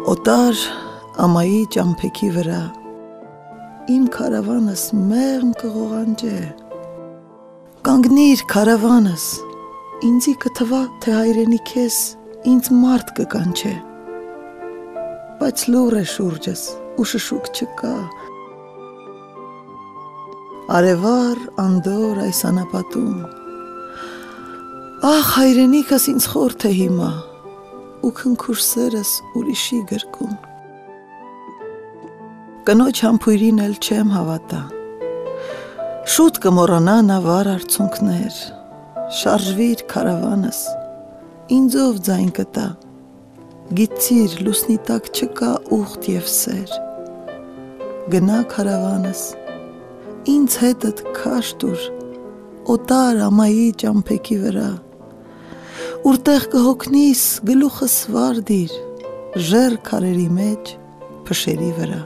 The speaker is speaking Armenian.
Օտար ամայի ճամփեքի վրա իմ քարավանս մեղմ կղողանջե Կանգնիր քարավանս ինձի կթվա թե հայրենիք ես ինձ մարդ կկանչե Բայց լուռ է շուրջս ու շշուկ չկա Արևար անդոր այս անապատում Ախ հայրենիքս ինձ խորթ է հիմա ու քնքուշ սերս ուրիշի գրկում Կնոջ համբույրին էլ չեմ հավատա Շուտ կմոռանա նա վառ արցունքներ Շարժվիր քարավանս ինձով ձայն կտա Գիտիր լուսնի տակ չկա ուխտ եւ սեր Գնա քարավանս ինձ հետդ քաշ տուր օտար ամայի ճամփեքի վրա Ուրտեղ կհոգնիս գլուխս վար դիր Ժեր քարերի մեջ փշերի վրա